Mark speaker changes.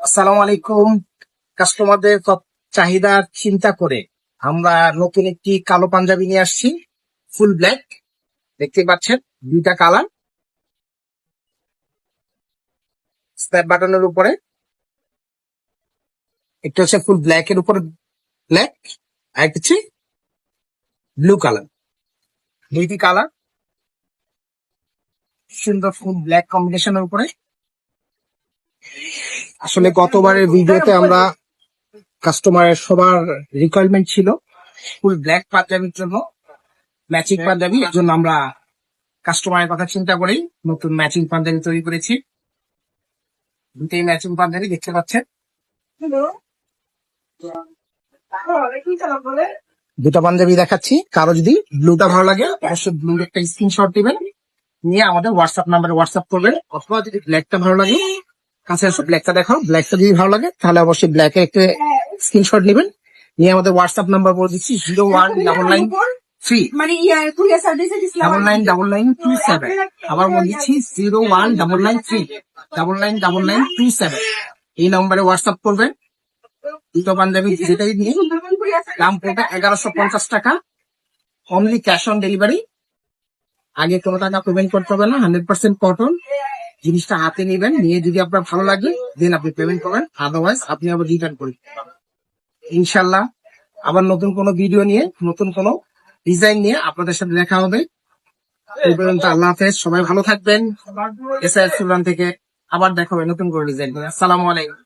Speaker 1: আসসালামু আলাইকুম। কাস্টমারদের চাহিদার চিন্তা করে আমরা নতুন একটি কালো পাঞ্জাবি নিয়ে আসছি, ফুল ব্ল্যাক। দেখতে পাচ্ছেন দুইটা কালার, স্ন্যাপ বাটনের উপরে একটা হচ্ছে ফুল ব্ল্যাক এর উপরে ব্ল্যাক, আর একটা হচ্ছে ব্লু কালার। দুইটি কালার সুন্দর ফুল ব্ল্যাক কম্বিনেশনের উপরে। আসলে গতবারের ভিডিওতে আমরা কাস্টমারের সবার রিকোয়ারমেন্ট ছিল ফুল ব্ল্যাক পাঞ্জাবির জন্য, ম্যাচিং পাঞ্জাবি। এর জন্য আমরা কাস্টমারের কথা চিন্তা করেই নতুন ম্যাচিং পাঞ্জাবি তৈরি করেছি। দুটোই ম্যাচিং পাঞ্জাবি দেখতে পাচ্ছেন। দুটো পাঞ্জাবি দেখাচ্ছি, কারো যদি ব্লুটা ভালো লাগে অবশ্যই ব্লুর একটা স্ক্রিনশট দিবেন, নিয়ে আমাদের হোয়াটসঅ্যাপ নাম্বারে হোয়াটসঅ্যাপ করবেন। অথবা যদি ব্ল্যাকটা ভালো লাগে, কাছে আসো ব্ল্যাকটা দেখাও, ব্ল্যাকটা যদি ভালো লাগে তাহলে অবশ্যই ব্ল্যাকের একটা স্ক্রিনশট নেবেন, নিয়ে আমাদের হোয়াটসঅ্যাপ নাম্বার বলে দিচ্ছি 0199399927। আবার বলে দিচ্ছি 0199399927। এই নম্বরে হোয়াটসঅ্যাপ করবেন। দুটো পাঞ্জাবি যেটাই নিয়ে দাম পড়বে 1150 টাকা, অনলি ক্যাশ অন ডেলিভারি। আগে কোনো টাকা পেমেন্ট করতে হবে না, 100% কটন। জিনিসটা হাতে নেবেন, নিয়ে যদি আপনার ভালো লাগে দেন আপনি পেমেন্ট করবেন, আদারওয়াইজ আপনি আবার রিটার্ন করবেন। ইনশাল্লাহ আবার নতুন কোনো ভিডিও নিয়ে, নতুন কোনো ডিজাইন নিয়ে আপনাদের সাথে দেখা হবে। এই পর্যন্ত আল্লাহ হাফেজ, সবাই ভালো থাকবেন। এসআইএস সুলতান থেকে আবার দেখা হবে নতুন কোনো ডিজাইন নিয়ে। আসসালামু আলাইকুম।